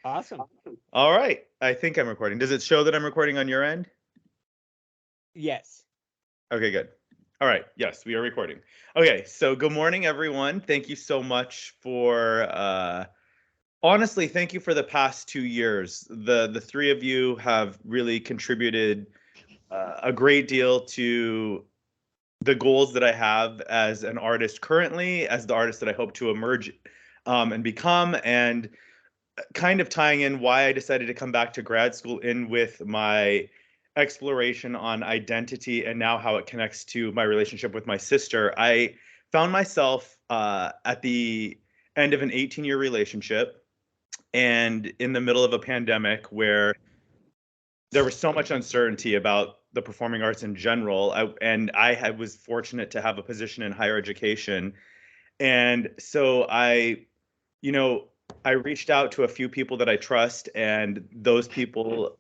Awesome. All right. I think I'm recording. Does it show that I'm recording on your end? Yes. Okay, good. All right. Yes, we are recording. Okay. So good morning, everyone. Thank you so much for honestly, thank you for the past 2 years. The three of you have really contributed a great deal to the goals that I have as an artist currently, as the artist that I hope to emerge and become, and kind of tying in why I decided to come back to grad school in with my exploration on identity and now how it connects to my relationship with my sister. I found myself at the end of an 18-year relationship and in the middle of a pandemic where there was so much uncertainty about the performing arts in general. Was fortunate to have a position in higher education. And so you know, I reached out to a few people that I trust, and those people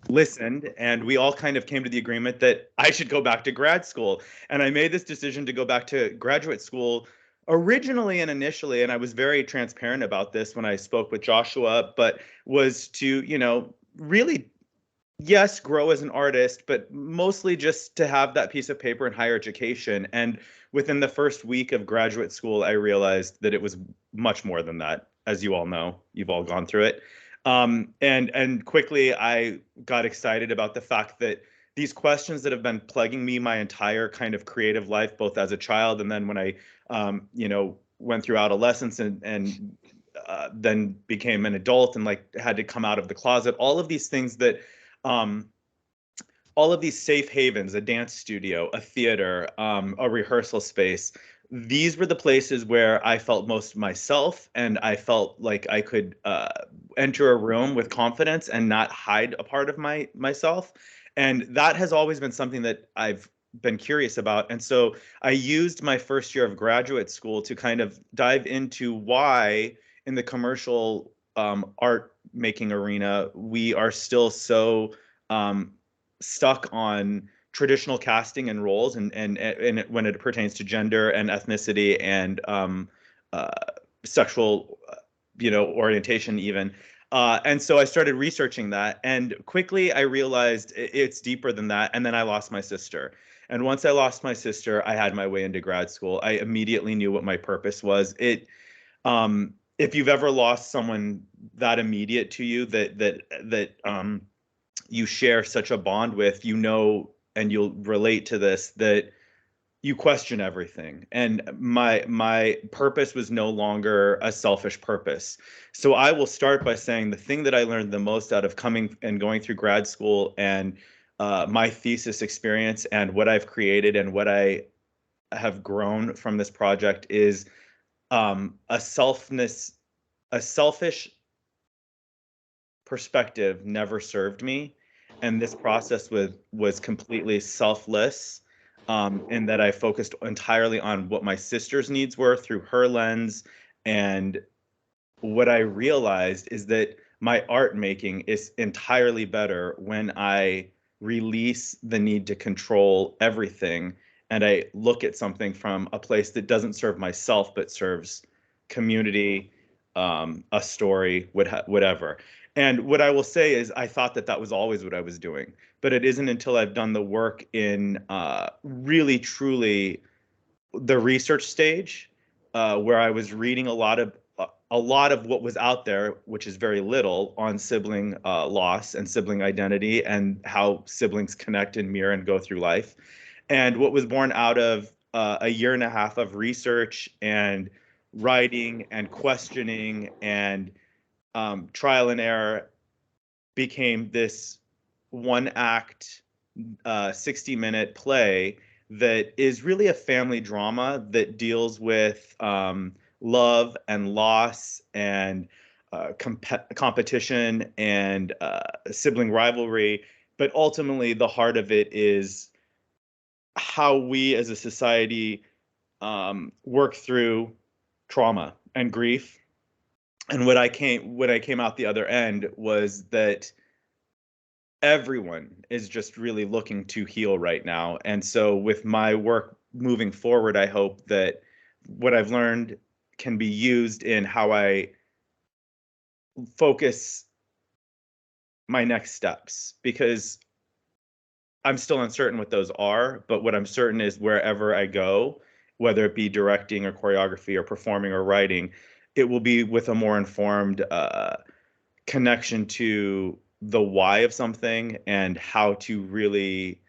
listened, and we all kind of came to the agreement that I should go back to grad school. And I made this decision to go back to graduate school originally and initially, and I was very transparent about this when I spoke with Joshua, but was to, really yes, grow as an artist, but mostly just to have that piece of paper in higher education. And within the first week of graduate school, I realized that it was much more than that. As you all know, you've all gone through it. And quickly, I got excited about the fact that these questions that have been plaguing me my entire kind of creative life, both as a child and then when I, went through adolescence and then became an adult and like had to come out of the closet. Um, all of these safe havens, a dance studio, a theater, a rehearsal space, these were the places where I felt most myself, and I felt like I could enter a room with confidence and not hide a part of myself. And that has always been something that I've been curious about. And so I used my first year of graduate school to kind of dive into why in the commercial art making arena we are still so um, stuck on traditional casting and roles and when it pertains to gender and ethnicity and uh, sexual orientation even. And so I started researching that, and quickly I realized it's deeper than that. And then I lost my sister. And once I lost my sister, I had my way into grad school. I immediately knew what my purpose was. If you've ever lost someone that immediate to you that you share such a bond with, and you'll relate to this, that you question everything. And my purpose was no longer a selfish purpose. So I will start by saying the thing that I learned the most out of coming and going through grad school and my thesis experience and what I've created and what I have grown from this project is a selfish perspective never served me, and this process was completely selfless, in that I focused entirely on what my sister's needs were through her lens. And what I realized is that my art making is entirely better when I release the need to control everything, and I look at something from a place that doesn't serve myself but serves community, a story, whatever. And what I will say is, I thought that that was always what I was doing, but it isn't until I've done the work in really truly the research stage, where I was reading a lot of what was out there, which is very little, on sibling loss and sibling identity and how siblings connect and mirror and go through life. And what was born out of a year and a half of research and writing and questioning and trial and error became this one act, 60-minute play that is really a family drama that deals with love and loss and competition and sibling rivalry. But ultimately, the heart of it is how we as a society work through trauma and grief. And when I came out the other end was that everyone is just really looking to heal right now. And so with my work moving forward, I hope that what I've learned can be used in how I focus my next steps, because I'm still uncertain what those are, but what I'm certain is wherever I go, whether it be directing or choreography or performing or writing, it will be with a more informed connection to the why of something and how to really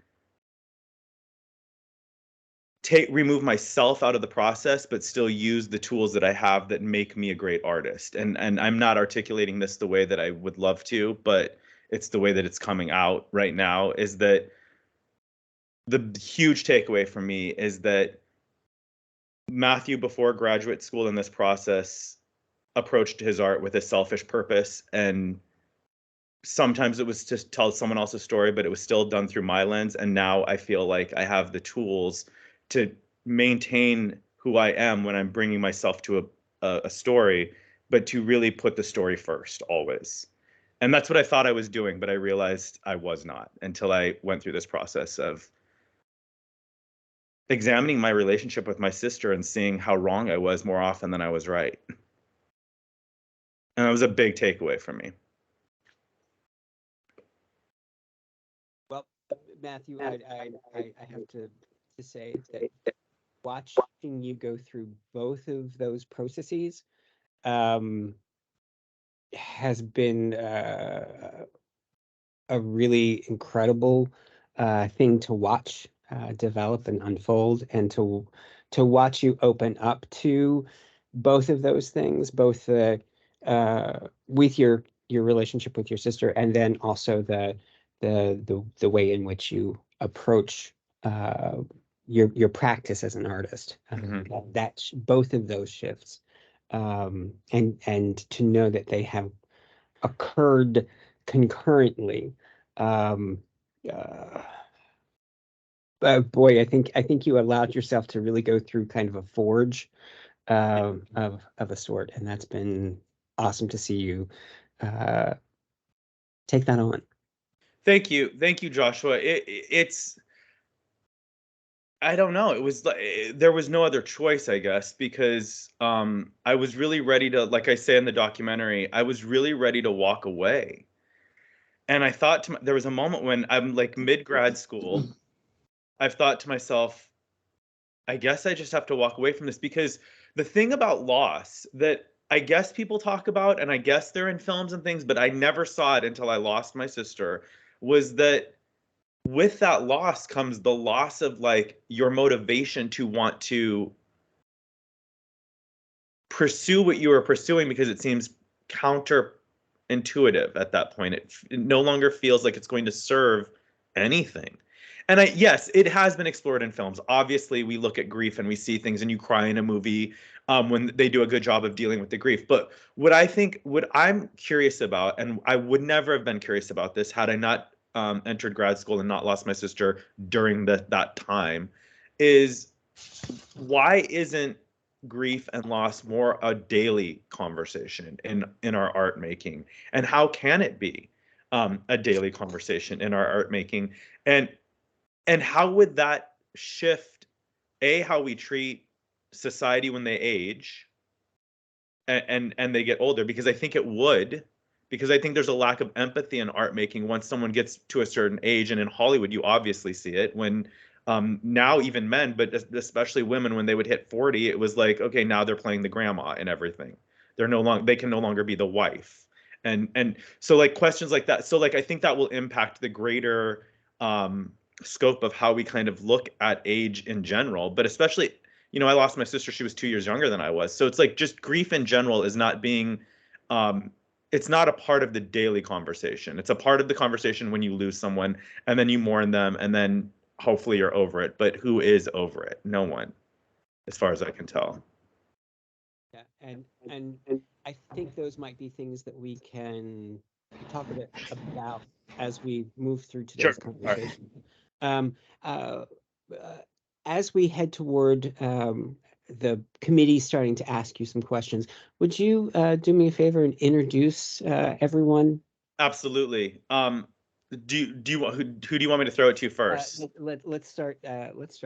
remove myself out of the process, but still use the tools that I have that make me a great artist. And I'm not articulating this the way that I would love to, but it's the way that it's coming out right now, is that the huge takeaway for me is that Matthew, before graduate school in this process, approached his art with a selfish purpose, and sometimes it was to tell someone else's story, but it was still done through my lens. And now I feel like I have the tools to maintain who I am when I'm bringing myself to a story, but to really put the story first always. And that's what I thought I was doing, but I realized I was not until I went through this process of examining my relationship with my sister and seeing how wrong I was more often than I was right. And that was a big takeaway for me. Well, Matthew, I have to say that watching you go through both of those processes has been a really incredible thing to watch develop and unfold, and to watch you open up to both of those things, both the with your relationship with your sister, and then also the way in which you approach your practice as an artist. Both of those shifts, and to know that they have occurred concurrently. Um, uh, Boy, I think you allowed yourself to really go through kind of a forge of a sort, and that's been awesome to see you uh, take that on. Thank you, Joshua. It's I don't know. It was like there was no other choice, I guess, because I was really ready to, like I say in the documentary, I was really ready to walk away. And I thought there was a moment when I'm like mid grad school. I've thought to myself, I guess I just have to walk away from this, because the thing about loss that I guess people talk about, and I guess they're in films and things, but I never saw it until I lost my sister, was that with that loss comes the loss of like your motivation to want to pursue what you were pursuing, because it seems counterintuitive at that point. It no longer feels like it's going to serve anything. And yes, it has been explored in films. Obviously, we look at grief and we see things, and you cry in a movie when they do a good job of dealing with the grief. But what I'm curious about, and I would never have been curious about this had I not entered grad school and not lost my sister during that time, is why isn't grief and loss more a daily conversation in our art making, and how can it be a daily conversation in our art making, and how would that shift how we treat society when they age and they get older, because I think it would, because I think there's a lack of empathy in art making once someone gets to a certain age. And in Hollywood you obviously see it when now even men, but especially women, when they would hit 40, it was like, okay, now they're playing the grandma and everything. They can no longer be the wife. And so like questions like that, so like I think that will impact the greater scope of how we kind of look at age in general, but especially, I lost my sister, she was 2 years younger than I was. So it's like just grief in general is not being it's not a part of the daily conversation. It's a part of the conversation when you lose someone, and then you mourn them, and then hopefully you're over it. But who is over it? No one, as far as I can tell. Yeah, and I think those might be things that we can talk a bit about as we move through Sure. today's All right. conversation. Um, uh, as we head toward the committee starting to ask you some questions, would you do me a favor and introduce everyone? Absolutely. Do you want who do you want me to throw it to first? Let's start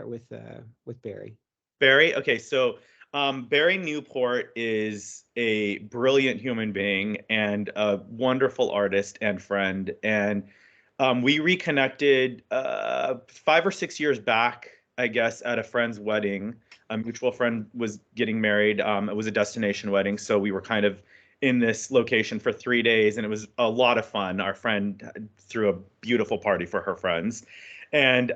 with Barry. Barry? Okay, so Bari Newport is a brilliant human being and a wonderful artist and friend. And we reconnected 5 or 6 years back, I guess, at a friend's wedding. A mutual friend was getting married. It was a destination wedding, so we were kind of in this location for 3 days, and it was a lot of fun. Our friend threw a beautiful party for her friends, and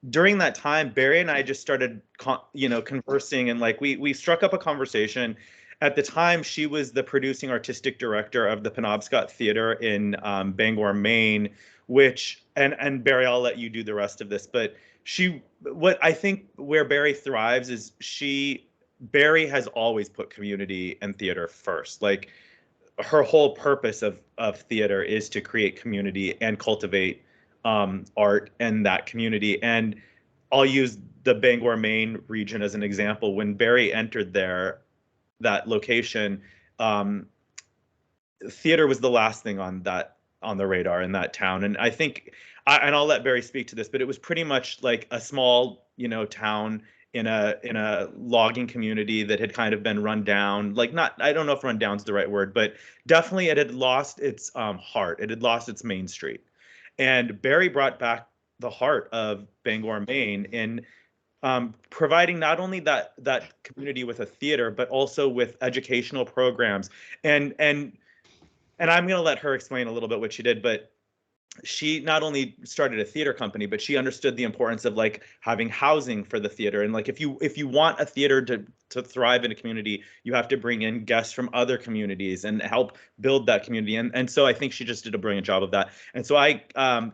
during that time, Bari and I just started, conversing, and like we struck up a conversation. At the time, she was the producing artistic director of the Penobscot Theater in Bangor, Maine, which and Bari, I'll let you do the rest of this, but what I think where Bari thrives is Bari has always put community and theater first. Like her whole purpose of theater is to create community and cultivate art and that community. And I'll use the Bangor, Maine region as an example. When Bari entered that location, theater was the last thing on the radar in that town. And I think, and I'll let Bari speak to this, but it was pretty much like a small, town in a logging community that had kind of been run down. Like, not, I don't know if run down is the right word, but definitely it had lost its heart. It had lost its main street. And Bari brought back the heart of Bangor, Maine, in providing not only that community with a theater, but also with educational programs. And I'm going to let her explain a little bit what she did, but she not only started a theater company, but she understood the importance of like having housing for the theater. And like if you want a theater to thrive in a community, you have to bring in guests from other communities and help build that community. And so I think she just did a brilliant job of that. And so I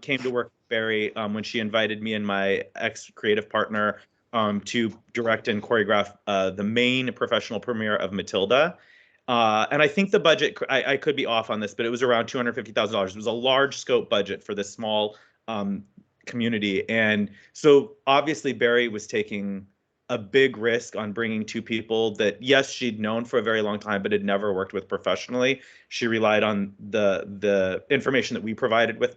came to work with Bari when she invited me and my ex-creative partner to direct and choreograph the main professional premiere of Matilda. And I think the budget, I could be off on this, but it was around $250,000. It was a large scope budget for this small community. And so obviously Bari was taking a big risk on bringing two people that, yes, she'd known for a very long time, but had never worked with professionally. She relied on the information that we provided with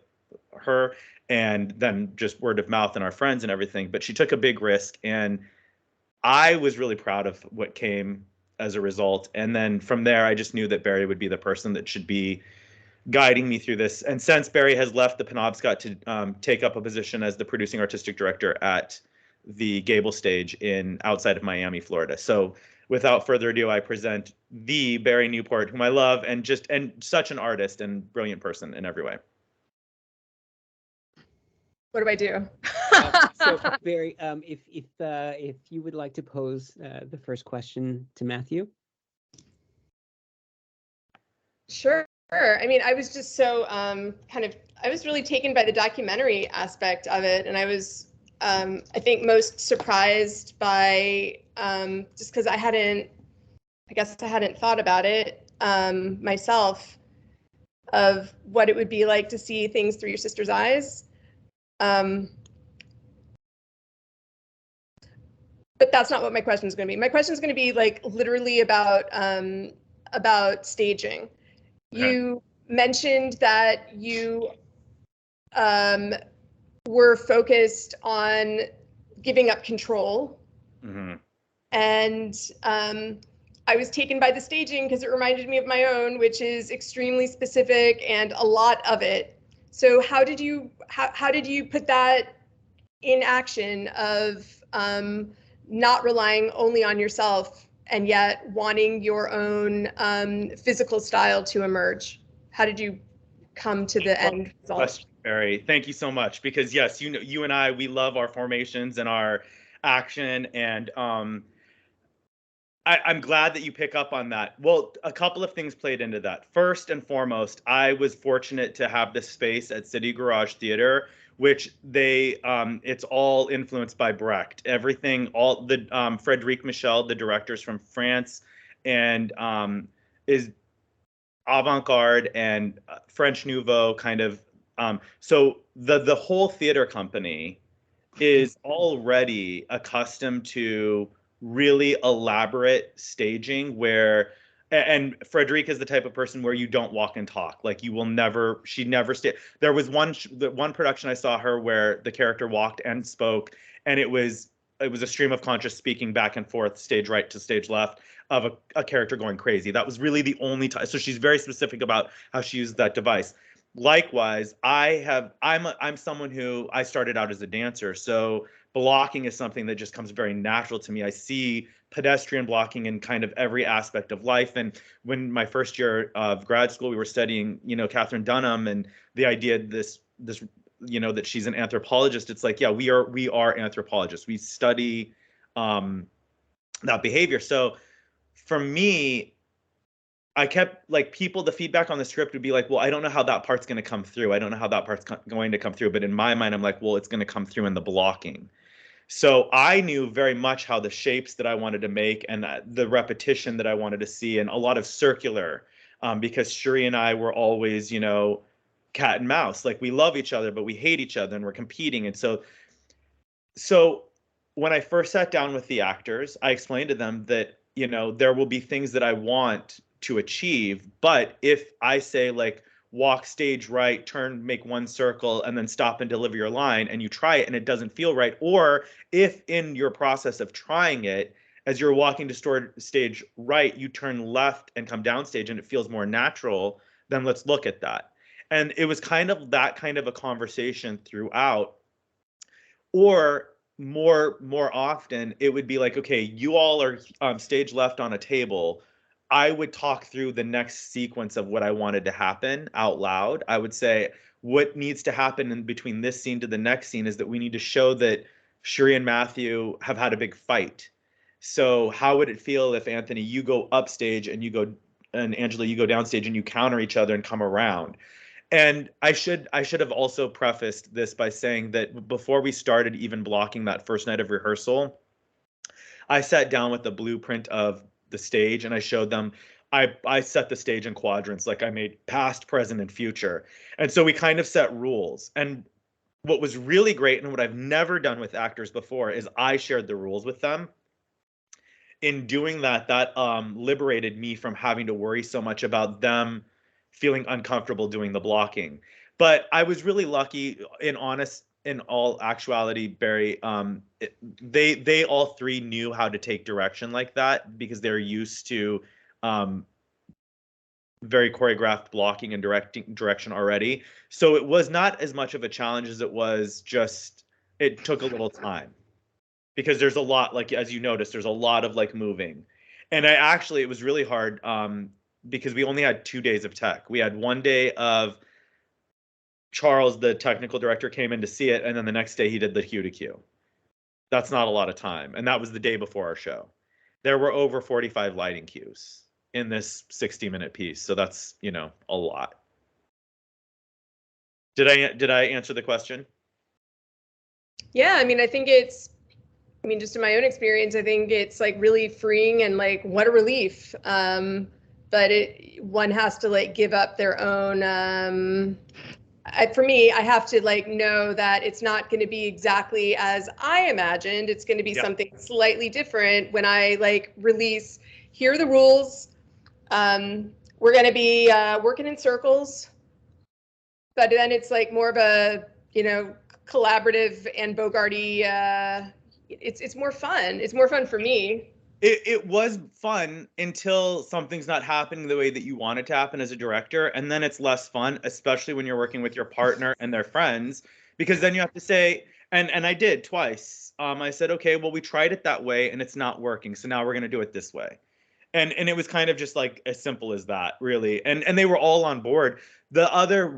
her and then just word of mouth and our friends and everything. But she took a big risk, and I was really proud of what came as a result. And then from there, I just knew that Bari would be the person that should be guiding me through this. And since Bari has left the Penobscot to take up a position as the producing artistic director at the Gable Stage outside of Miami, Florida. So without further ado, I present the Bari Newport, whom I love, and such an artist and brilliant person in every way. What do I do? So Bari, if you would like to pose the first question to Matthew. Sure. I mean, I was just so I was really taken by the documentary aspect of it, and I was I think most surprised by just because I hadn't thought about it myself, of what it would be like to see things through your sister's eyes. But that's not what my question is going to be. My question is going to be like literally about staging. Okay. You mentioned that you were focused on giving up control. Mm-hmm. And I was taken by the staging because it reminded me of my own, which is extremely specific and a lot of it. So how did you put that in action of not relying only on yourself and yet wanting your own physical style to emerge? How did you come to the end result? Bari, thank you so much, because yes, you and I, we love our formations and our action, and I'm glad that you pick up on that. Well, a couple of things played into that. First and foremost, I was fortunate to have this space at City Garage Theater, which it's all influenced by Brecht. Everything, all the Frédéric Michel, the directors from France, and is avant-garde and French Nouveau kind of. So the whole theater company is already accustomed to really elaborate staging and Frédéric is the type of person where you don't walk and talk. Like she never stayed. There was one production I saw her where the character walked and spoke, and it was it was a stream of conscious speaking back and forth, stage right to stage left, of a character going crazy. That was really the only time. So she's very specific about how she used that device. Likewise, I'm someone who, I started out as a dancer, so blocking is something that just comes very natural to me. I see pedestrian blocking in kind of every aspect of life. And when my first year of grad school, we were studying, Catherine Dunham, and the idea this that she's an anthropologist. It's like, yeah, we are anthropologists. We study that behavior. So for me, I kept, like, the feedback on the script would be like, well, I don't know how that part's going to come through. I don't know how that part's going to come through. But in my mind, I'm like, well, it's going to come through in the blocking. So I knew very much how the shapes that I wanted to make and the repetition that I wanted to see, and a lot of circular, because Shuri and I were always, cat and mouse. Like, we love each other, but we hate each other, and we're competing. And so when I first sat down with the actors, I explained to them that, there will be things that I want to achieve, but if I say, like, walk stage right, turn, make one circle, and then stop and deliver your line, and you try it and it doesn't feel right, or if in your process of trying it, as you're walking to stage right, you turn left and come down stage and it feels more natural, then let's look at that. And it was kind of that kind of a conversation throughout. Or more often, it would be like, okay, you all are stage left on a table. I would talk through the next sequence of what I wanted to happen out loud. I would say, what needs to happen in between this scene to the next scene is that we need to show that Shuri and Matthew have had a big fight. So how would it feel if, Anthony, you go upstage and Angela, you go downstage, and you counter each other and come around? And I should have also prefaced this by saying that before we started even blocking that first night of rehearsal, I sat down with the blueprint of the stage and I showed them. I set the stage in quadrants, like I made past, present, and future. And so we kind of set rules. And what was really great, and what I've never done with actors before, is I shared the rules with them. In doing that liberated me from having to worry so much about them feeling uncomfortable doing the blocking. But I was really lucky, in all actuality, Bari. They all three knew how to take direction like that, because they're used to very choreographed blocking and direction already. So it was not as much of a challenge as it was just, it took a little time, because there's a lot, like, as you noticed, there's a lot of, like, moving. And it was really hard because we only had 2 days of tech. We had 1 day of Charles, the technical director, came in to see it, and then the next day he did the cue to cue. That's not a lot of time. And that was the day before our show. There were over 45 lighting cues in this 60-minute piece. So that's, a lot. Did I answer the question? Yeah, I mean, just in my own experience, I think it's, like, really freeing and, like, what a relief. But one has to, like, give up their own, for me, I have to, like, know that it's not going to be exactly as I imagined. It's going to be something slightly different when I, like, release, here are the rules. We're going to be working in circles. But then it's, like, more of a, collaborative and Bogart-y, it's more fun. It's more fun for me. It was fun until something's not happening the way that you want it to happen as a director, and then it's less fun, especially when you're working with your partner and their friends, because then you have to say, and I did twice. I said, okay, well, we tried it that way and it's not working, so now we're going to do it this way. And it was kind of just, like, as simple as that, really. And they were all on board. The other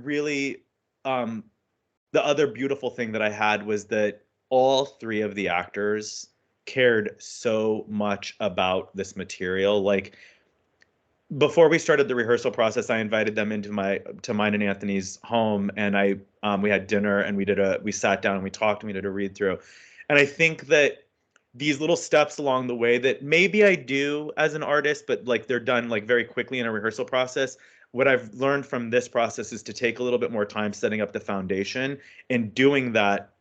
beautiful thing that I had was that all three of the actors cared so much about this material. Like, before we started the rehearsal process, I invited them into mine and Anthony's home, and we had dinner, and we sat down and we talked, and we did a read through. And I think that these little steps along the way that maybe I do as an artist, but, like, they're done, like, very quickly in a rehearsal process. What I've learned from this process is to take a little bit more time setting up the foundation. In doing that,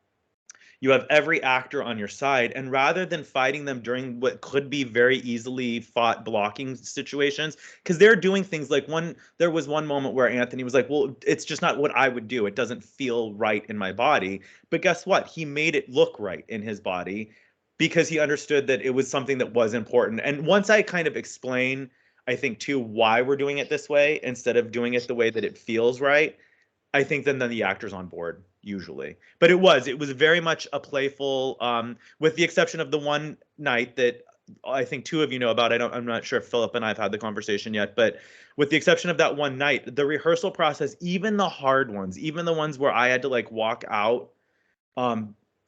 you have every actor on your side, and rather than fighting them during what could be very easily fought blocking situations, because they're doing things like, there was one moment where Anthony was like, well, it's just not what I would do. It doesn't feel right in my body. But guess what? He made it look right in his body. because he understood that it was something that was important. And once I kind of explain, I think too, why we're doing it this way instead of doing it the way that it feels right, I think then the actor's on board usually. But it was very much a playful, with the exception of the one night that I think two of you know about. I'm not sure if Philip and I have had the conversation yet, but with the exception of that one night, the rehearsal process, even the hard ones, even the ones where I had to like walk out,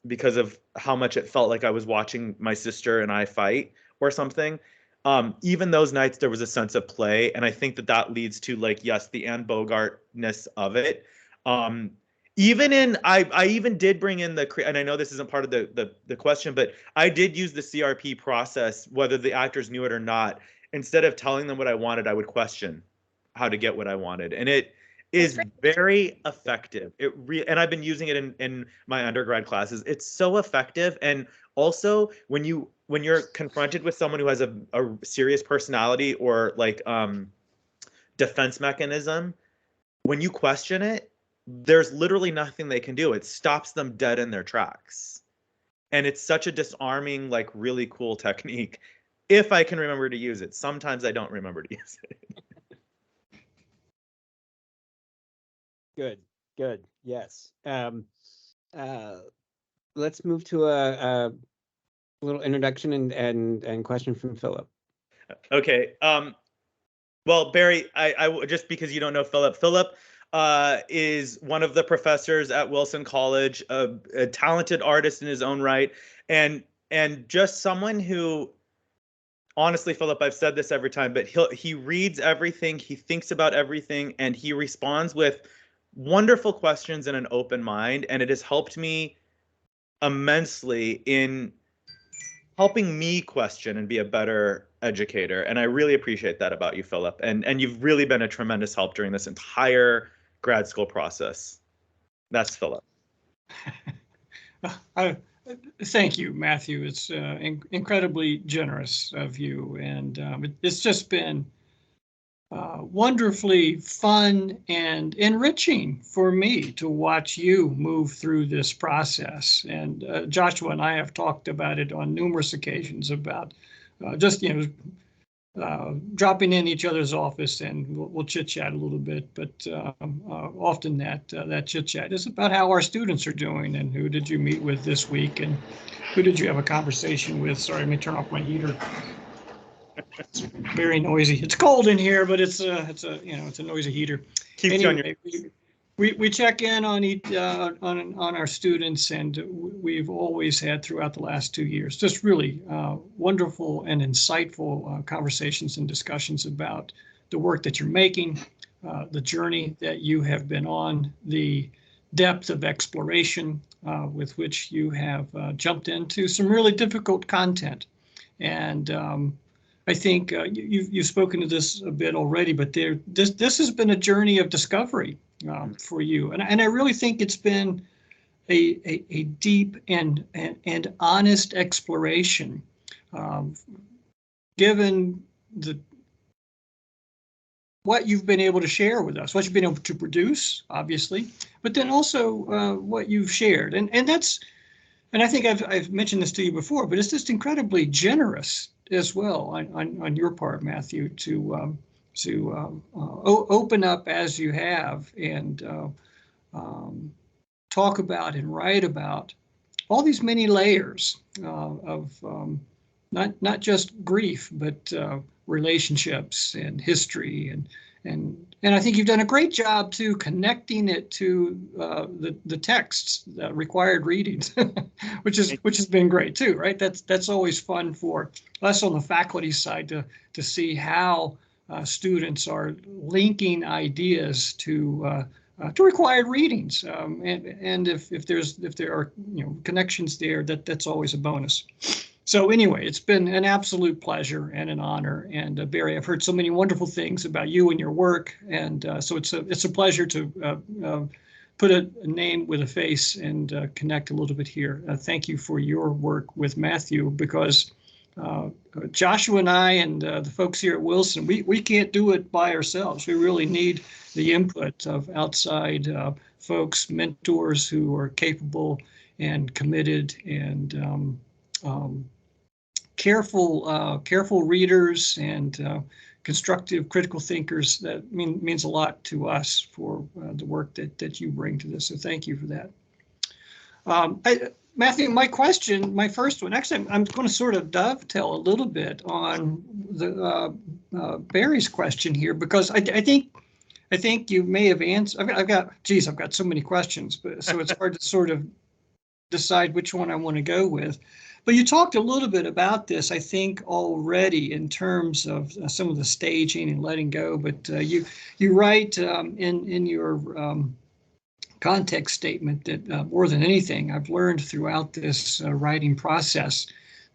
because of how much it felt like I was watching my sister and I fight or something. Even those nights, there was a sense of play. And I think that leads to, like, yes, the Anne Bogart-ness of it. Even in, I even did bring in and I know this isn't part of the question, but I did use the CRP process, whether the actors knew it or not. Instead of telling them what I wanted, I would question how to get what I wanted. And it is very effective. And I've been using it in my undergrad classes. It's so effective. And also when you're confronted with someone who has a serious personality or like defense mechanism, when you question it, there's literally nothing they can do. It stops them dead in their tracks. And it's such a disarming, like, really cool technique if I can remember to use it. Sometimes I don't remember to use it. Good. Yes. Let's move to a little introduction and question from Philip. Okay. Well, Bari, I just because you don't know Philip is one of the professors at Wilson College, a talented artist in his own right, and just someone who, honestly, Philip, I've said this every time, but he reads everything, he thinks about everything, and he responds with wonderful questions and an open mind, and it has helped me immensely in helping me question and be a better educator. And I really appreciate that about you, Philip. And you've really been a tremendous help during this entire grad school process. That's Philip. Thank you, Matthew. It's incredibly generous of you. And it's just been wonderfully fun and enriching for me to watch you move through this process. And Joshua and I have talked about it on numerous occasions about just, dropping in each other's office and we'll chit chat a little bit. But often that chit chat is about how our students are doing and who did you meet with this week and who did you have a conversation with. Sorry, let me turn off my heater. It's very noisy. It's cold in here, but it's a noisy heater. Anyway, we check in on on our students, and we've always had throughout the last 2 years just really wonderful and insightful conversations and discussions about the work that you're making, the journey that you have been on, the depth of exploration with which you have jumped into some really difficult content, and I think you've spoken to this a bit already, but this has been a journey of discovery for you, and I really think it's been a deep and honest exploration, given what you've been able to share with us, what you've been able to produce, obviously, but then also what you've shared, and that's, and I think I've mentioned this to you before, but it's just incredibly generous as well on your part, Matthew, to open up as you have and talk about and write about all these many layers of not just grief, but relationships and history and I think you've done a great job too connecting it to the texts, the required readings, which has been great too, right? That's always fun for us on the faculty side to see how students are linking ideas to required readings, and if there are connections there, that's always a bonus. So anyway, it's been an absolute pleasure and an honor. And Bari, I've heard so many wonderful things about you and your work, and so it's a pleasure to put a name with a face and connect a little bit here. Thank you for your work with Matthew, because Joshua and I and the folks here at Wilson, we can't do it by ourselves. We really need the input of outside folks, mentors who are capable and committed and careful readers and constructive, critical thinkers. That means a lot to us for the work that you bring to this. So thank you for that. Matthew, my first one, actually, I'm going to sort of dovetail a little bit on the Bari's question here, because I think you may have answered. I've got so many questions, but so it's hard to sort of decide which one I want to go with. But you talked a little bit about this, I think, already in terms of some of the staging and letting go. But you write in your context statement that more than anything I've learned throughout this writing process,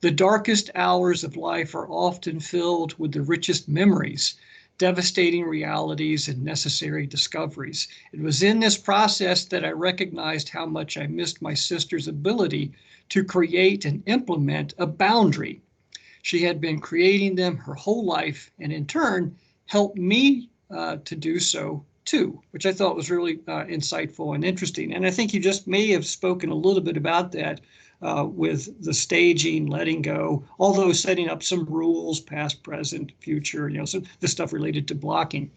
the darkest hours of life are often filled with the richest memories, devastating realities, and necessary discoveries. It was in this process that I recognized how much I missed my sister's ability to create and implement a boundary. She had been creating them her whole life, and in turn helped me to do so too, which I thought was really insightful and interesting. And I think you just may have spoken a little bit about that with the staging, letting go, although setting up some rules, past, present, future, so the stuff related to blocking.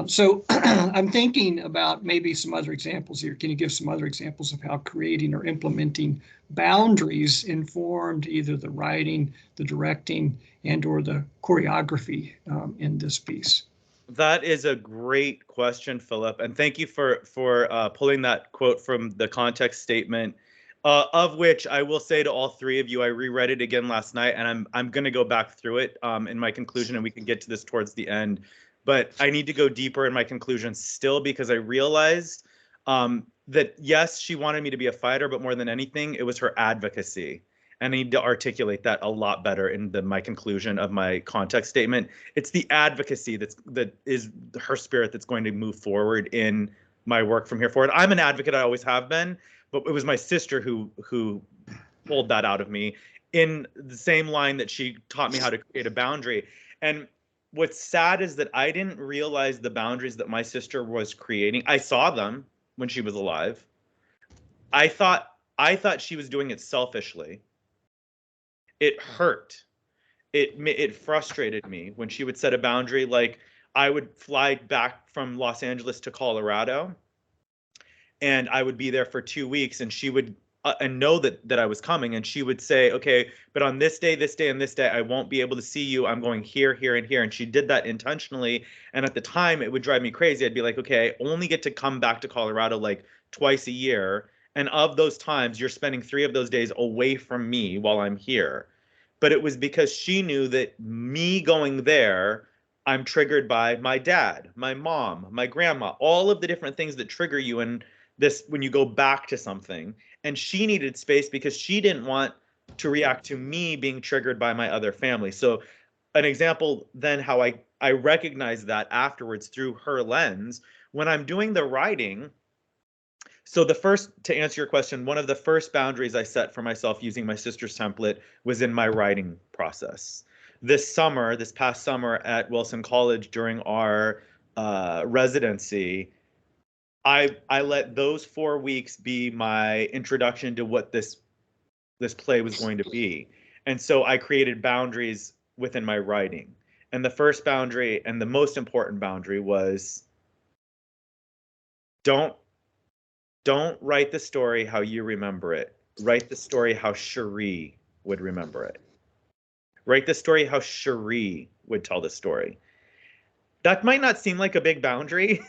So I'm thinking about maybe some other examples here. Can you give some other examples of how creating or implementing boundaries informed either the writing, the directing, and or the choreography in this piece? That is a great question, Philip, and thank you for pulling that quote from the context statement, of which I will say to all three of you, I reread it again last night, and I'm going to go back through it in my conclusion, and we can get to this towards the end. But I need to go deeper in my conclusion still, because I realized that yes, she wanted me to be a fighter, but more than anything, it was her advocacy. And I need to articulate that a lot better in my conclusion of my context statement. It's the advocacy that is her spirit that's going to move forward in my work from here forward. I'm an advocate, I always have been, but it was my sister who pulled that out of me in the same line that she taught me how to create a boundary. And what's sad is that I didn't realize the boundaries that my sister was creating. I saw them when she was alive. I thought she was doing it selfishly. It hurt. It frustrated me when she would set a boundary. Like, I would fly back from Los Angeles to Colorado, and I would be there for 2 weeks, and she would and know that I was coming, and she would say, okay, but on this day, and this day, I won't be able to see you. I'm going here, here, and here. And she did that intentionally. And at the time, it would drive me crazy. I'd be like, okay, I only get to come back to Colorado like twice a year. And of those times, you're spending 3 of those days away from me while I'm here. But it was because she knew that me going there, I'm triggered by my dad, my mom, my grandma, all of the different things that trigger you in this when you go back to something. And she needed space because she didn't want to react to me being triggered by my other family. So an example then how I recognize that afterwards through her lens when I'm doing the writing. So to answer your question, one of the first boundaries I set for myself using my sister's template was in my writing process. This past summer at Wilson College during our residency, I let those 4 weeks be my introduction to what this play was going to be. And so I created boundaries within my writing. And the first boundary and the most important boundary was don't write the story how you remember it. Write the story how Cherie would remember it. Write the story how Cherie would tell the story. That might not seem like a big boundary,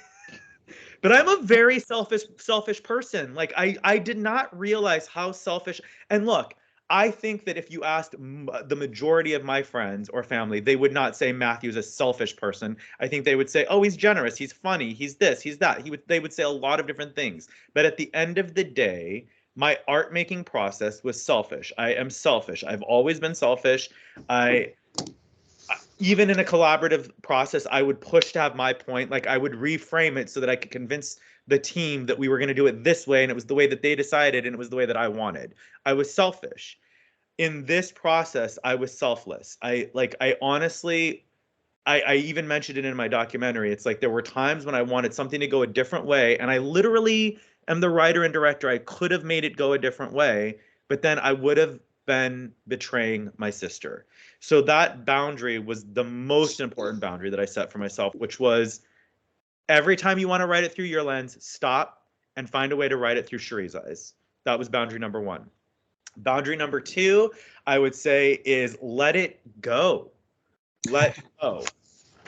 but I'm a very selfish person. Like I did not realize how selfish. And look, I think that if you asked the majority of my friends or family, they would not say Matthew's a selfish person. I think they would say, oh, he's generous, he's funny, he's this, he's that. They would say a lot of different things. But at the end of the day, my art making process was selfish. I am selfish. I've always been selfish. Even in a collaborative process, I would push to have my point. Like, I would reframe it so that I could convince the team that we were going to do it this way, and it was the way that they decided, and it was the way that I wanted. I was selfish. In this process, I was selfless. I honestly, I even mentioned it in my documentary. It's like there were times when I wanted something to go a different way, and I literally am the writer and director. I could have made it go a different way, but then I would have been betraying my sister. So that boundary was the most important boundary that I set for myself, which was every time you want to write it through your lens, stop and find a way to write it through Cherie's eyes. That was boundary number 1. Boundary number 2, I would say, is let it go. Let go.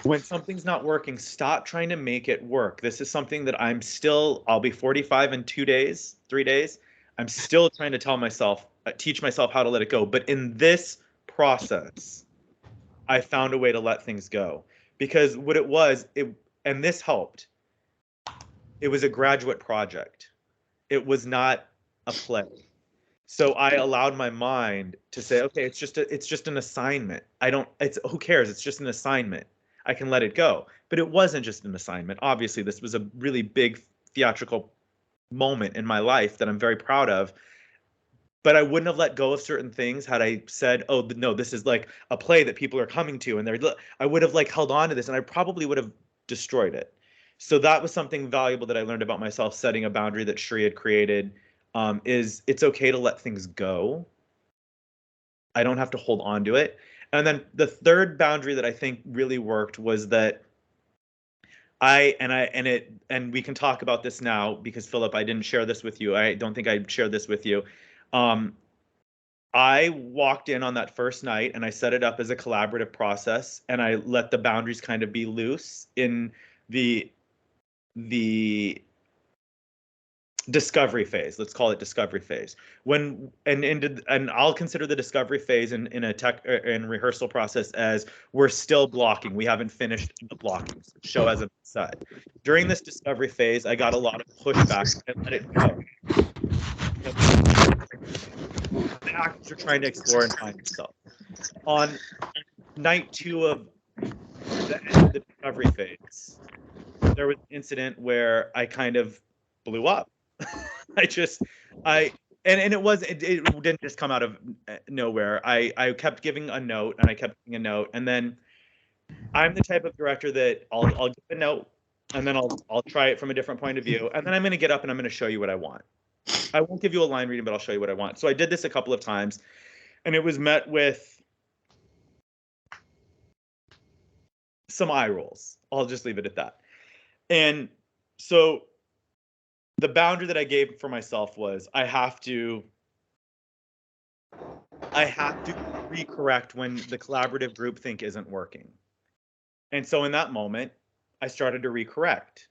When something's not working, stop trying to make it work. This is something that I'll be 45 in 3 days. I'm still trying to teach myself how to let it go. But in this process, I found a way to let things go. Because what it was, and this helped, it was a graduate project. It was not a play. So I allowed my mind to say, okay, it's just an assignment. Who cares? It's just an assignment. I can let it go. But it wasn't just an assignment. Obviously, this was a really big theatrical moment in my life that I'm very proud of. But I wouldn't have let go of certain things had I said, oh, no, this is like a play that people are coming to. And I would have like held on to this, and I probably would have destroyed it. So that was something valuable that I learned about myself, setting a boundary that Cherie had created. Is it's okay to let things go. I don't have to hold on to it. And then the third boundary that I think really worked was that and we can talk about this now because Philip, I didn't share this with you. I don't think I shared this with you. I walked in on that first night and I set it up as a collaborative process, and I let the boundaries kind of be loose in the discovery phase. Let's call it discovery phase. And I'll consider the discovery phase in rehearsal process as we're still blocking. We haven't finished the blocking. So the show hasn't been set. During this discovery phase, I got a lot of pushback and let it go. The actors are trying to explore and find themselves. On night 2 of the end of the discovery phase, there was an incident where I kind of blew up. It didn't just come out of nowhere. I kept giving a note and then I'm the type of director that I'll give a note and then I'll try it from a different point of view, and then I'm going to get up and I'm going to show you what I want. I won't give you a line reading, but I'll show you what I want. So I did this a couple of times, and it was met with some eye rolls. I'll just leave it at that. And so the boundary that I gave for myself was I have to recorrect when the collaborative groupthink isn't working. And so in that moment, I started to recorrect.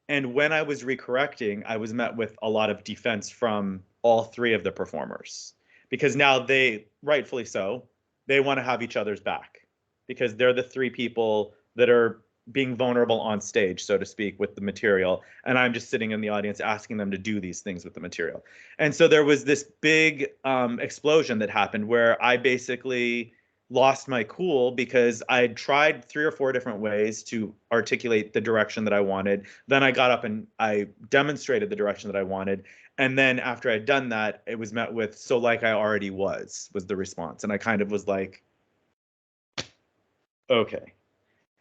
And when I was recorrecting, I was met with a lot of defense from all 3 of the performers, because now they, rightfully so, they want to have each other's back because they're the 3 people that are being vulnerable on stage, so to speak, with the material. And I'm just sitting in the audience asking them to do these things with the material. And so there was this big explosion that happened where I basically lost my cool because I tried 3 or 4 different ways to articulate the direction that I wanted. Then I got up and I demonstrated the direction that I wanted. And then after I'd done that, it was met with, so like I already was the response. And I kind of was like, okay.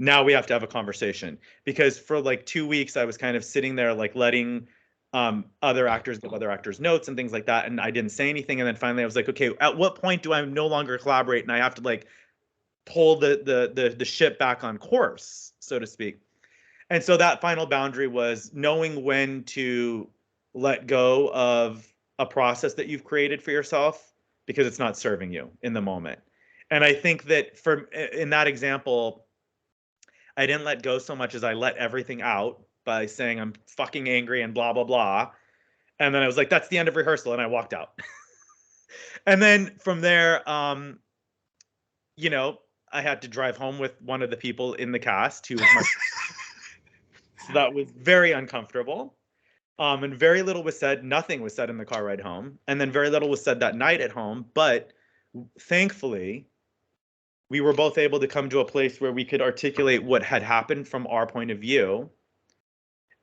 Now we have to have a conversation, because for like 2 weeks I was kind of sitting there like letting other actors give other actors notes and things like that, and I didn't say anything. And then finally I was like, okay, at what point do I no longer collaborate and I have to like pull the ship back on course, so to speak? And so that final boundary was knowing when to let go of a process that you've created for yourself because it's not serving you in the moment. And I think that in that example, I didn't let go so much as I let everything out by saying I'm fucking angry and blah, blah, blah. And then I was like, that's the end of rehearsal. And I walked out. And then from there, you know, I had to drive home with one of the people in the cast who was my so that was very uncomfortable. And very little was said. Nothing was said in the car ride home. And then very little was said that night at home. But thankfully, we were both able to come to a place where we could articulate what had happened from our point of view.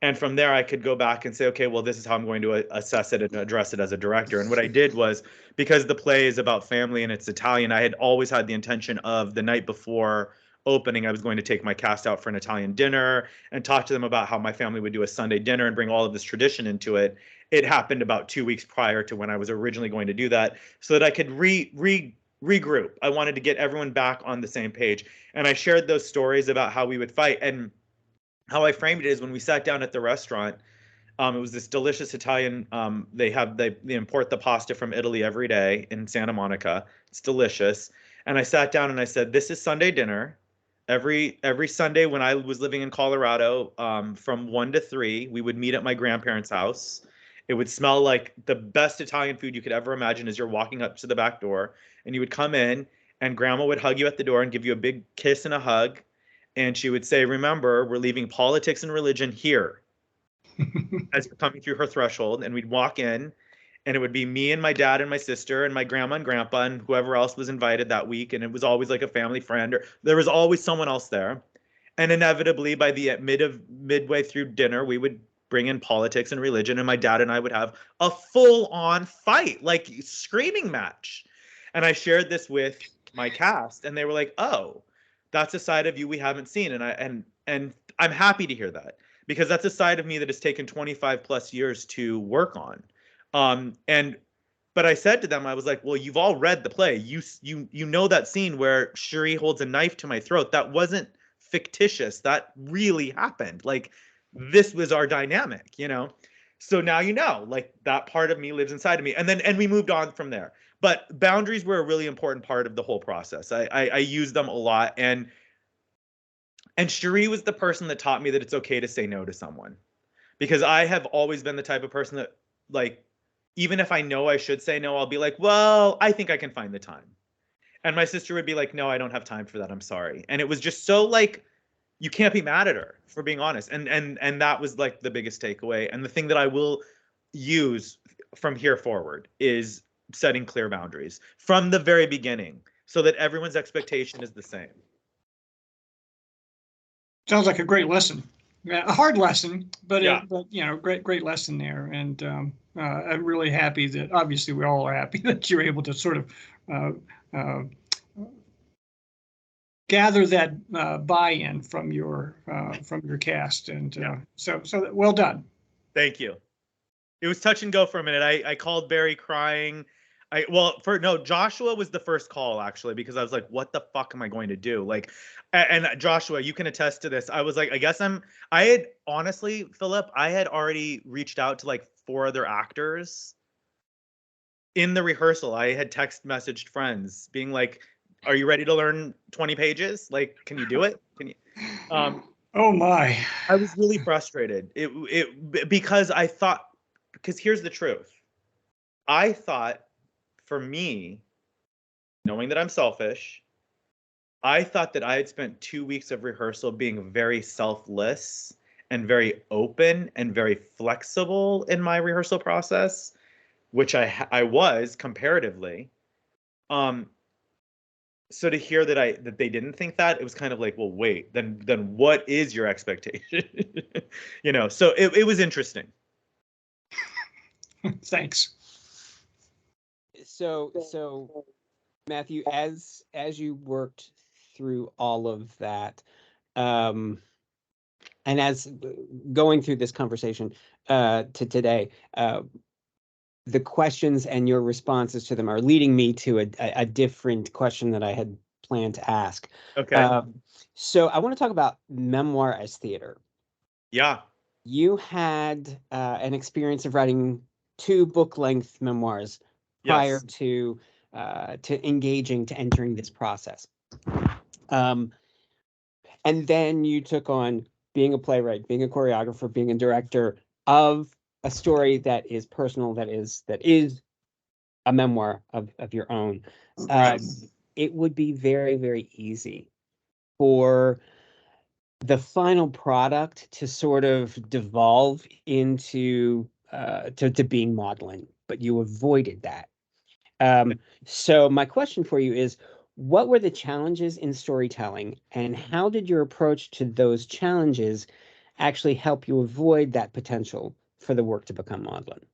And from there, I could go back and say, okay, well, this is how I'm going to assess it and address it as a director. And what I did was, because the play is about family and it's Italian, I had always had the intention of the night before opening, I was going to take my cast out for an Italian dinner and talk to them about how my family would do a Sunday dinner and bring all of this tradition into it. It happened about 2 weeks prior to when I was originally going to do that, so that I could regroup. I wanted to get everyone back on the same page. And I shared those stories about how we would fight. And how I framed it is, when we sat down at the restaurant, it was this delicious Italian. They import the pasta from Italy every day in Santa Monica. It's delicious. And I sat down and I said, "This is Sunday dinner. Every Sunday when I was living in Colorado, from 1 to 3, we would meet at my grandparents' house. It would smell like the best Italian food you could ever imagine as you're walking up to the back door. And you would come in, and Grandma would hug you at the door and give you a big kiss and a hug. And she would say, 'Remember, we're leaving politics and religion here,' as you're coming through her threshold. And we'd walk in, and it would be me and my dad and my sister and my grandma and grandpa and whoever else was invited that week. And it was always like a family friend, or there was always someone else there. And inevitably, by the midway through dinner, we would bring in politics and religion, and my dad and I would have a full-on fight, like screaming match. And I shared this with my cast, and they were like, "Oh, that's a side of you we haven't seen." And I'm happy to hear that, because that's a side of me that has taken 25 plus years to work on. But I said to them, I was like, "Well, you've all read the play. You know that scene where Cherie holds a knife to my throat. That wasn't fictitious. That really happened. Like, this was our dynamic, you know? So now you know, like, that part of me lives inside of me." And we moved on from there. But boundaries were a really important part of the whole process. I used them a lot. And Cherie was the person that taught me that it's okay to say no to someone. Because I have always been the type of person that, like, even if I know I should say no, I'll be like, "Well, I think I can find the time." And my sister would be like, "No, I don't have time for that. I'm sorry." And it was just so, like, you can't be mad at her for being honest. And that was like the biggest takeaway. And the thing that I will use from here forward is setting clear boundaries from the very beginning, so that everyone's expectation is the same. Sounds like a great lesson. A hard lesson, but Yeah. but you know, great lesson there. And I'm really happy that, obviously we all are happy that you're able to sort of gather that buy-in from your cast. And so well done. Thank you. It was touch and go for a minute. I called Bari crying. Joshua was the first call, actually, because I was like, "What the fuck am I going to do?" Like, and Joshua, you can attest to this. I was like, I had honestly, Philip, I had already reached out to like 4 other actors in the rehearsal. I had text messaged friends being like, "Are you ready to learn 20 pages? Like, can you do it? Can you?" Oh my. I was really frustrated. Because here's the truth. I thought, for me, knowing that I'm selfish, I thought that I had spent 2 weeks of rehearsal being very selfless and very open and very flexible in my rehearsal process, which I was comparatively. So to hear that they didn't think that, it was kind of like, well, wait, then what is your expectation? You know, so it was interesting. Thanks. So Matthew, as you worked through all of that, and as going through this conversation to today, the questions and your responses to them are leading me to a different question that I had planned to ask. Okay. So I want to talk about memoir as theater. Yeah. You had an experience of writing 2 book-length memoirs prior Yes. to entering this process. And then you took on being a playwright, being a choreographer, being a director of a story that is personal, that is a memoir of your own. Right. It would be very, very easy for the final product to sort of devolve into to being maudlin, but you avoided that. So my question for you is, what were the challenges in storytelling, and how did your approach to those challenges actually help you avoid that potential for the work to become maudlin?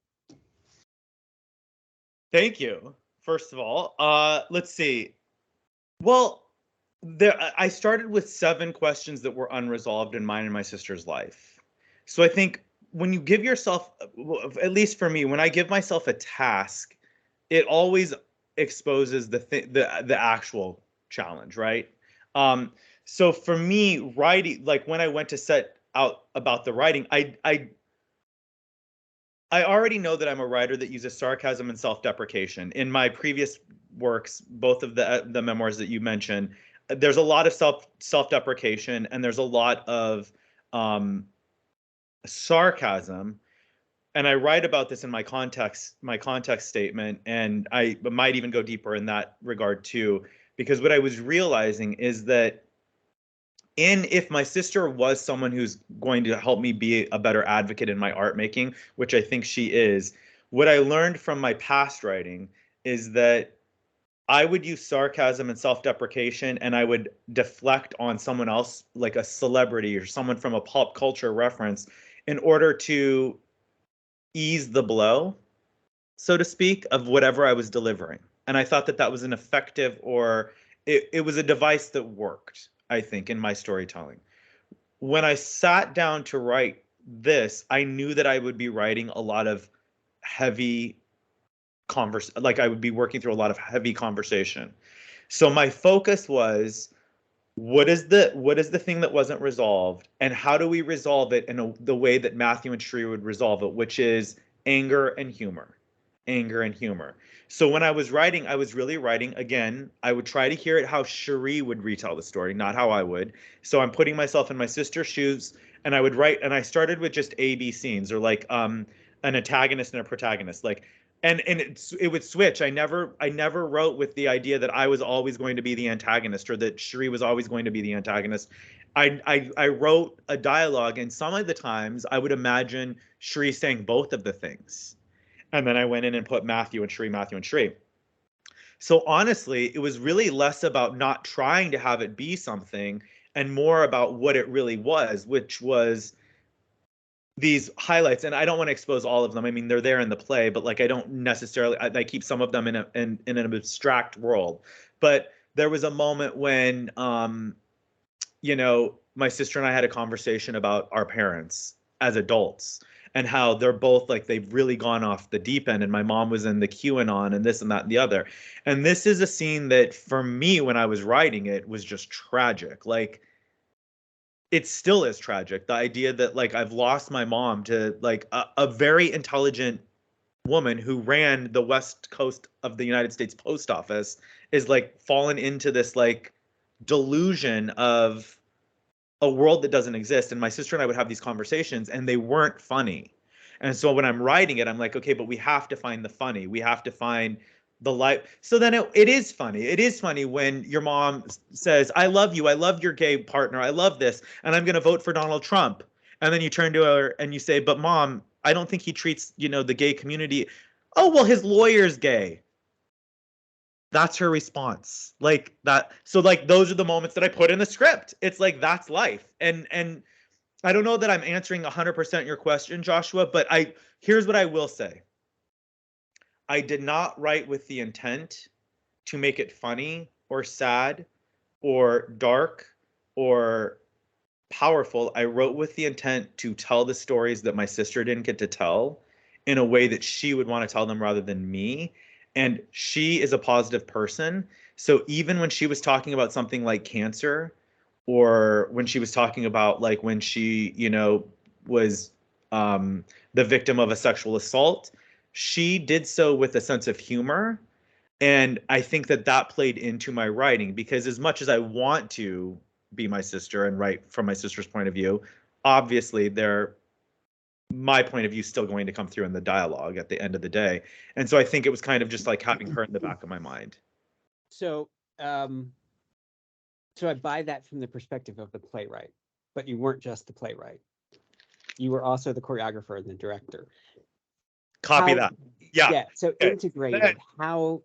Thank you. First of all, let's see. Well, I started with 7 questions that were unresolved in mine and my sister's life. So I think when you give yourself, at least for me, when I give myself a task, it always exposes the actual challenge, right? So for me, writing, like when I went to set out about the writing, I already know that I'm a writer that uses sarcasm and self-deprecation. In my previous works, both of the memoirs that you mentioned, there's a lot of self-deprecation and there's a lot of sarcasm. And I write about this in my context statement, and I might even go deeper in that regard too, because what I was realizing is that if my sister was someone who's going to help me be a better advocate in my art making, which I think she is, what I learned from my past writing is that I would use sarcasm and self-deprecation, and I would deflect on someone else, like a celebrity or someone from a pop culture reference, in order to ease the blow, so to speak, of whatever I was delivering. And I thought that that was an effective, or it was a device that worked, I think, in my storytelling. When I sat down to write this, I knew that I would be writing a lot of heavy like I would be working through a lot of heavy conversation. So my focus was, what is the thing that wasn't resolved, and how do we resolve it in the way that Matthew and Sheree would resolve it, which is anger and humor. So when I was writing, I was really writing, again, I would try to hear it how Sheree would retell the story, not how I would. So I'm putting myself in my sister's shoes, and I would write, and I started with just A-B scenes, or like an antagonist and a protagonist, like, and it would switch. I never wrote with the idea that I was always going to be the antagonist, or that Sheree was always going to be the antagonist. I wrote a dialogue, and some of the times I would imagine Sheree saying both of the things. And then I went in and put Matthew and Sheree. So honestly, it was really less about not trying to have it be something and more about what it really was, which was these highlights. And I don't want to expose all of them. I mean, they're there in the play, but like I don't necessarily, I keep some of them in an abstract world. But there was a moment when my sister and I had a conversation about our parents as adults, and how they're both like, they've really gone off the deep end, and my mom was in the QAnon and this and that and the other. And this is a scene that for me, when I was writing it, was just tragic. Like, it still is tragic. The idea that like I've lost my mom to like a very intelligent woman who ran the West Coast of the United States Post Office is like fallen into this like delusion of a world that doesn't exist. And my sister and I would have these conversations, and they weren't funny. And so when I'm writing it, I'm like, okay, but we have to find the funny. We have to find the light. So then it is funny. It is funny when your mom says, I love you. I love your gay partner. I love this. And I'm going to vote for Donald Trump. And then you turn to her and you say, but mom, I don't think he treats, the gay community. Oh, well, his lawyer's gay. That's her response. Like that. So like those are the moments that I put in the script. It's like, that's life. And I don't know that I'm answering 100% your question, Joshua, but here's what I will say. I did not write with the intent to make it funny or sad or dark or powerful. I wrote with the intent to tell the stories that my sister didn't get to tell in a way that she would want to tell them rather than me. And she is a positive person. So even when she was talking about something like cancer, or when she was talking about like when she, was the victim of a sexual assault, she did so with a sense of humor. And I think that played into my writing, because as much as I want to be my sister and write from my sister's point of view, obviously my point of view is still going to come through in the dialogue at the end of the day. And so I think it was kind of just like having her in the back of my mind. So, so I buy that from the perspective of the playwright, but you weren't just the playwright. You were also the choreographer and the director. Copy that. Yeah. Yeah. So okay. Integrated. How?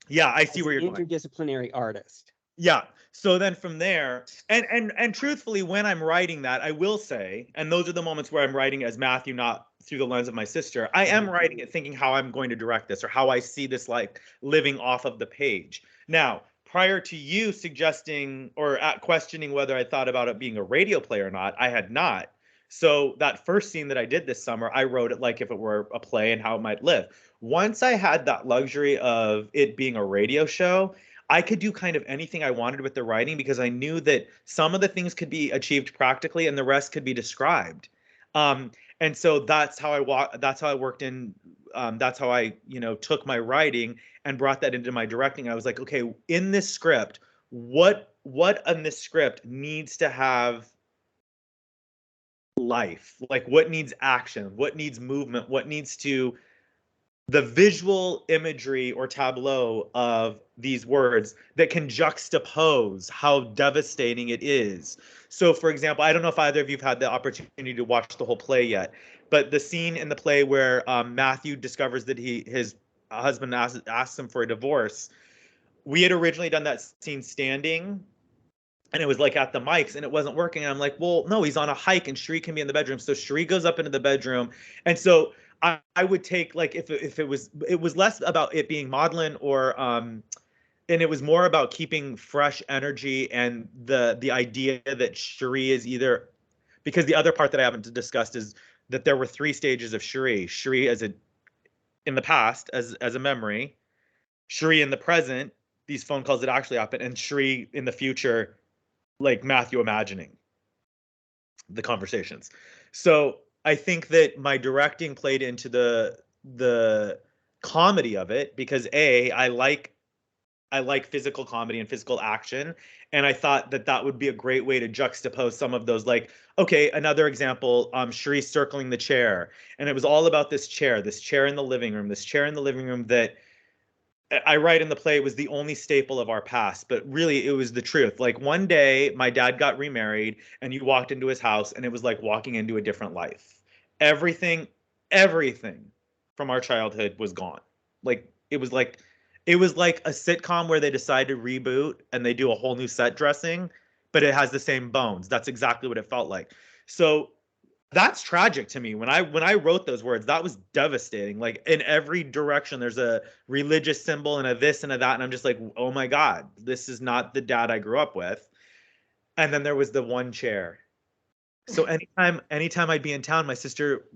Yeah, I see where you're going. Interdisciplinary artist. Yeah. So then from there, and truthfully, when I'm writing that, I will say, and those are the moments where I'm writing as Matthew, not through the lens of my sister. I am writing it thinking how I'm going to direct this, or how I see this like living off of the page. Now, prior to you suggesting or questioning whether I thought about it being a radio play or not, I had not. So that first scene that I did this summer, I wrote it like if it were a play and how it might live. Once I had that luxury of it being a radio show, I could do kind of anything I wanted with the writing because I knew that some of the things could be achieved practically and the rest could be described. And so that's how I worked in. That's how I, took my writing and brought that into my directing. I was like, okay, in this script, what in this script needs to have life? Like what needs action? What needs movement? What needs to the visual imagery or tableau of these words that can juxtapose how devastating it is. So for example, I don't know if either of you have had the opportunity to watch the whole play yet, but the scene in the play where Matthew discovers that his husband asks him for a divorce, we had originally done that scene standing, and it was like at the mics and it wasn't working. And I'm like, well, no, he's on a hike and Sheree can be in the bedroom. So Sheree goes up into the bedroom. And so I would take like, if it was less about it being maudlin or, and it was more about keeping fresh energy and the idea that Sheree is either, because the other part that I haven't discussed is that there were 3 stages of Sheree. Sheree in the past as a memory, Sheree in the present, these phone calls that actually happened, and Sheree in the future, like Matthew imagining the conversations. So I think that my directing played into the comedy of it because I like physical comedy and physical action, and I thought that would be a great way to juxtapose some of those. Like, okay, another example, Sheree circling the chair, and it was all about this chair in the living room, that I write in the play was the only staple of our past, but really it was the truth. Like one day my dad got remarried and you walked into his house and it was like walking into a different life. Everything from our childhood was gone. Like it was like a sitcom where they decide to reboot and they do a whole new set dressing, but it has the same bones. That's exactly what it felt like. So that's tragic to me. When I wrote those words, that was devastating. Like in every direction, there's a religious symbol and a this and a that. And I'm just like, oh my God, this is not the dad I grew up with. And then there was the one chair. So anytime I'd be in town, my sister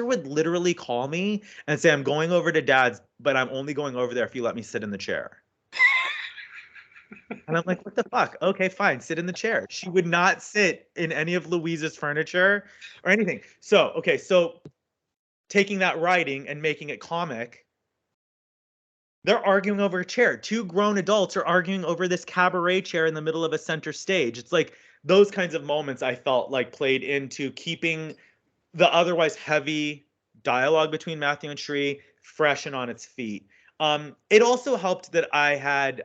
would literally call me and say, I'm going over to dad's, but I'm only going over there if you let me sit in the chair. And I'm like, what the fuck? Okay, fine, sit in the chair. She would not sit in any of Louise's furniture or anything. So taking that writing and making it comic, they're arguing over a chair. 2 grown adults are arguing over this cabaret chair in the middle of a center stage. It's like those kinds of moments I felt like played into keeping the otherwise heavy dialogue between Matthew and Sheree fresh and on its feet. It also helped that I had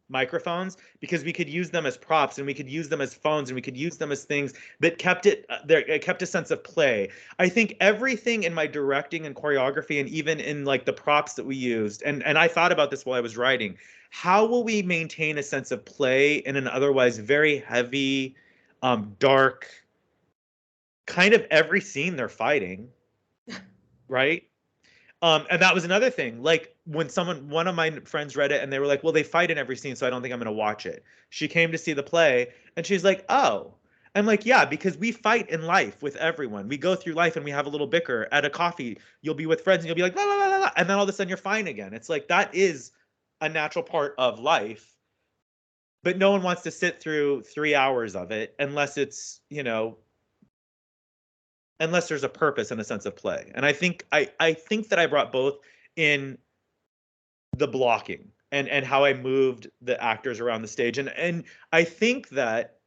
microphones because we could use them as props and we could use them as phones and we could use them as things that kept it kept a sense of play. I think everything in my directing and choreography and even in like the props that we used, and I thought about this while I was writing, how will we maintain a sense of play in an otherwise very heavy, dark, kind of every scene they're fighting, right? And that was another thing. Like when one of my friends read it and they were like, well, they fight in every scene, so I don't think I'm going to watch it. She came to see the play and she's like, oh. I'm like, yeah, because we fight in life with everyone. We go through life and we have a little bicker at a coffee. You'll be with friends and you'll be like, la, la, la, la, and then all of a sudden you're fine again. It's like, that is a natural part of life. But no one wants to sit through 3 hours of it unless it's, unless there's a purpose and a sense of play. And I think that I brought both in the blocking and how I moved the actors around the stage. And I think that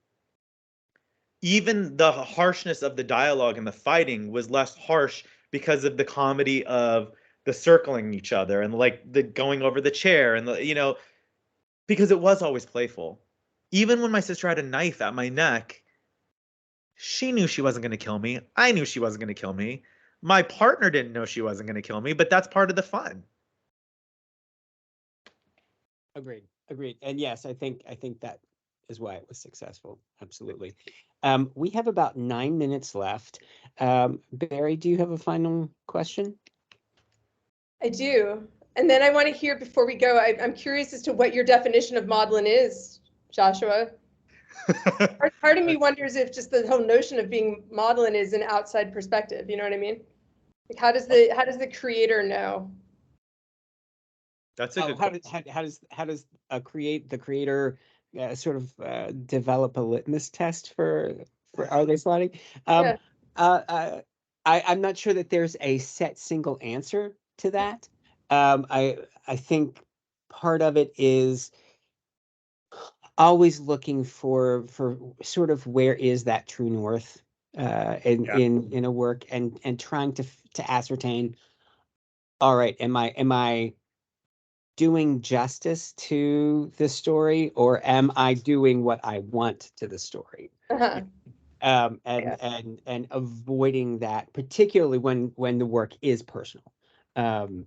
even the harshness of the dialogue and the fighting was less harsh because of the comedy of the circling each other and like the going over the chair and because it was always playful. Even when my sister had a knife at my neck, she knew she wasn't going to kill me. I knew she wasn't going to kill me. My partner didn't know she wasn't going to kill me, but that's part of the fun. Agreed. And yes, I think that is why it was successful. Absolutely. We have about 9 minutes left. Bari, do you have a final question? I do. And then I want to hear, before we go, I'm curious as to what your definition of maudlin is, Joshua. Part of me wonders if just the whole notion of being maudlin is an outside perspective. You know what I mean? Like, how does the creator know? That's a good question. How does the creator sort of develop a litmus test for are they sliding? Yeah. I'm not sure that there's a set single answer to that. I think part of it is always looking for sort of where is that true north in a work, and trying to ascertain, all right, am I doing justice to the story, or am I doing what I want to the story? Uh-huh. And avoiding that, particularly when the work is personal.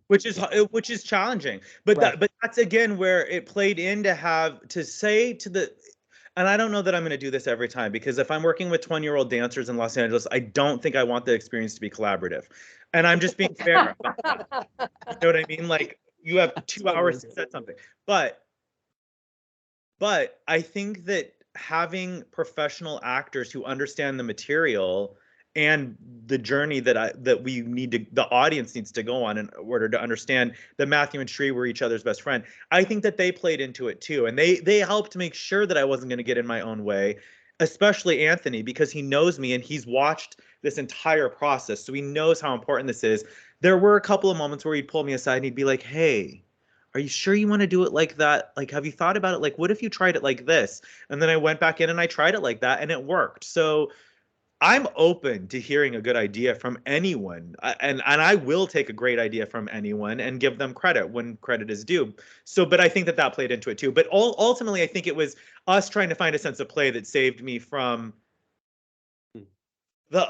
Which is challenging, but right. but that's again where it played in to say to the, and I don't know that I'm going to do this every time, because if I'm working with 20-year-old dancers in Los Angeles, I don't think I want the experience to be collaborative, and I'm just being fair about that. You know what I mean? Like, you have 2 hours to set something, but I think that having professional actors who understand the material and the journey that the audience needs to go on in order to understand that Matthew and Shree were each other's best friend. I think that they played into it too, and they helped make sure that I wasn't going to get in my own way, especially Anthony, because he knows me and he's watched this entire process, so he knows how important this is. There were a couple of moments where he'd pull me aside and he'd be like, "Hey, are you sure you want to do it like that? Like, have you thought about it? Like, what if you tried it like this?" And then I went back in and I tried it like that and it worked. So I'm open to hearing a good idea from anyone. And I will take a great idea from anyone and give them credit when credit is due. So, but I think that played into it too. But ultimately, I think it was us trying to find a sense of play that saved me from the,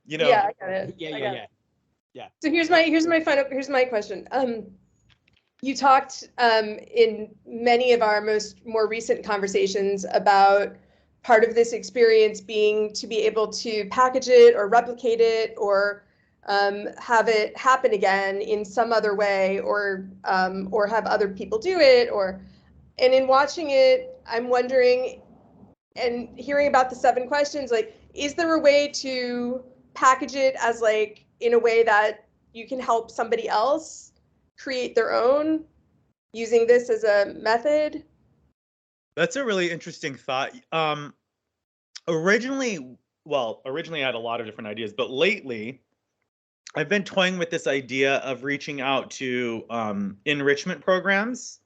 Yeah, I got it. Yeah. So here's my question. You talked in many of our more recent conversations about part of this experience being to be able to package it or replicate it or have it happen again in some other way, or have other people do it. And in watching it, I'm wondering and hearing about the 7 questions, like, is there a way to package it as, like, in a way that you can help somebody else create their own using this as a method? That's a really interesting thought. Originally I had a lot of different ideas, but lately I've been toying with this idea of reaching out to enrichment programs,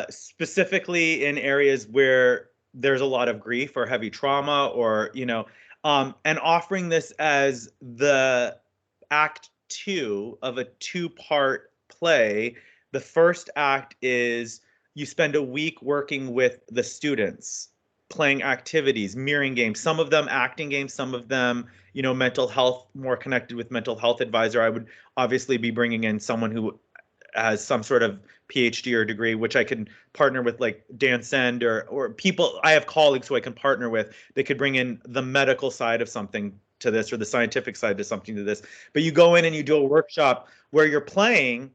specifically in areas where there's a lot of grief or heavy trauma, or, and offering this as the act 2 of a 2-part play. The first act is you spend a week working with the students, playing activities, mirroring games, some of them acting games, some of them, mental health, more connected with mental health advisor. I would obviously be bringing in someone who has some sort of PhD or degree, which I can partner with, like Dan Send, or people. I have colleagues who I can partner with. They could bring in the medical side of something to this, or the scientific side to something to this. But you go in and you do a workshop where you're playing,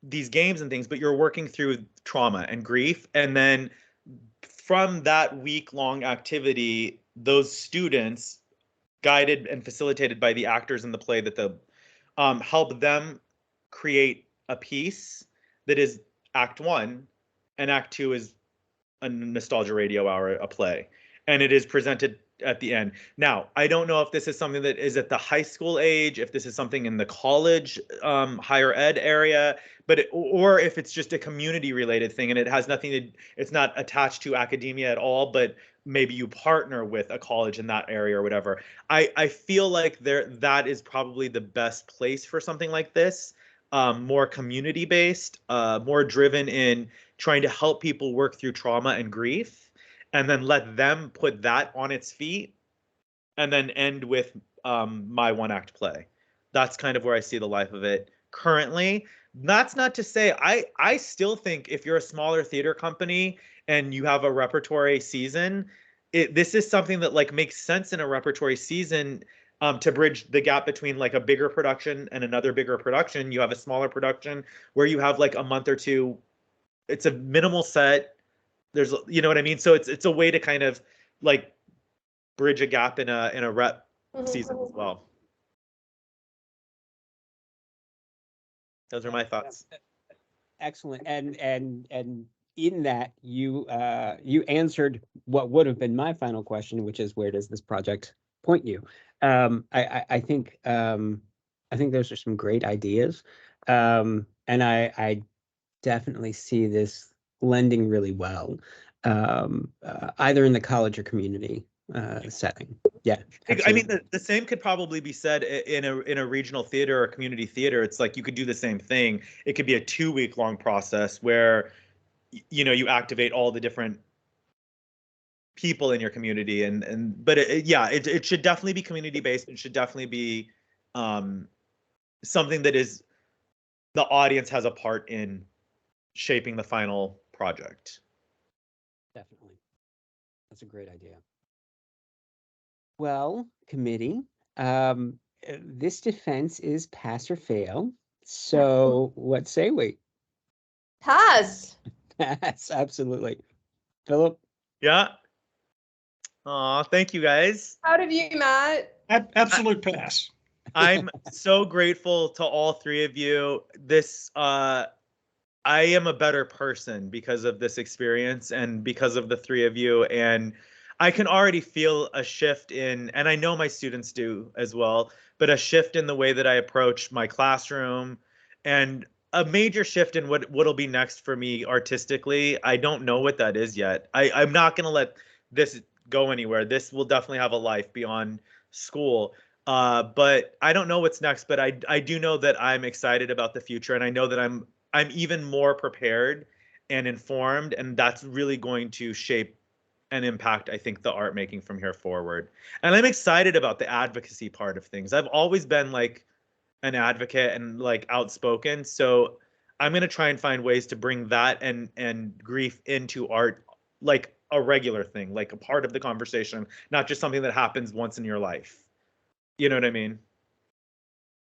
these games and things, but you're working through trauma and grief. And then from that week-long activity, those students, guided and facilitated by the actors in the play, that the help them create a piece that is act 1, and act 2 is a nostalgia radio hour, a play, and it is presented at the end. Now, I don't know if this is something that is at the high school age, if this is something in the college, higher ed area, or if it's just a community related thing and it has nothing to, it's not attached to academia at all, but maybe you partner with a college in that area or whatever. I feel like that is probably the best place for something like this, more community based, more driven in trying to help people work through trauma and grief, and then let them put that on its feet, and then end with my 1-act play. That's kind of where I see the life of it currently. That's not to say, I still think if you're a smaller theater company and you have a repertory season, this is something that, like, makes sense in a repertory season, to bridge the gap between like a bigger production and another bigger production. You have a smaller production where you have like a month or two. It's a minimal set. There's, you know what I mean? So it's a way to kind of like bridge a gap in a rep season as well. Those are my thoughts. Excellent. And in that you answered what would have been my final question, which is, where does this project point you? I think those are some great ideas. And I definitely see this lending really well, either in the college or community setting. Yeah, absolutely. I mean, the same could probably be said in a regional theater or community theater. It's like you could do the same thing. It could be a 2-week long process where, you know, you activate all the different people in your community, but it should definitely be community based. It should definitely be something that is the audience has a part in shaping the final project. Definitely. That's a great idea. Well, committee, this defense is pass or fail. So what say we? Pass. Pass, absolutely. Philip? Yeah. Aw, thank you guys. Proud of you, Matt. Absolute pass. I'm so grateful to all three of you. This I am a better person because of this experience and because of the three of you. And I can already feel a shift in, and I know my students do as well, but a shift in the way that I approach my classroom, and a major shift in what'll be next for me artistically. I don't know what that is yet. I'm not going to let this go anywhere. This will definitely have a life beyond school. But I don't know what's next, but I do know that I'm excited about the future, and I know that I'm even more prepared and informed, and that's really going to shape and impact, I think, the art making from here forward. And I'm excited about the advocacy part of things. I've always been like an advocate and like outspoken, so I'm going to try and find ways to bring that and grief into art, like a regular thing, like a part of the conversation, not just something that happens once in your life. You know what I mean?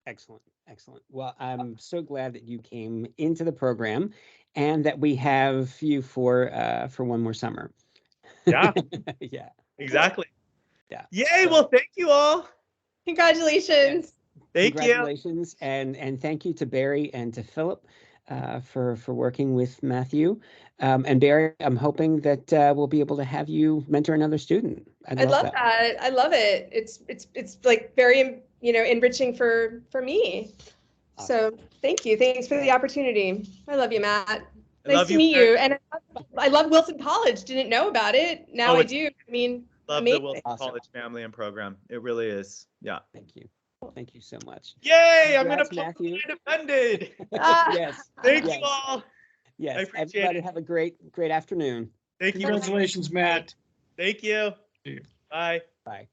Excellent. Excellent. Well, I'm so glad that you came into the program and that we have you for one more summer. Yeah. Yeah. Exactly. Yeah. Yay. Well, thank you all. Congratulations. Thank Congratulations. You. And thank you to Bari and to Philip for working with Matthew. And Bari, I'm hoping that we'll be able to have you mentor another student. I love that. I love it. It's like very, you know, enriching for me. Awesome. So thank you. Thanks for the opportunity. I love you, Matt. Nice to meet you. And I love Wilson College. Didn't know about it. Now I do. I mean, love amazing. the Wilson College family and program. It really is. Yeah. Thank you. Thank you so much. Yay! I'm gonna Matthew. Defended. Yes. Thank you all. Yes. Everybody have a great afternoon. Thank you. Congratulations, Matt. Thank you. Bye. Bye.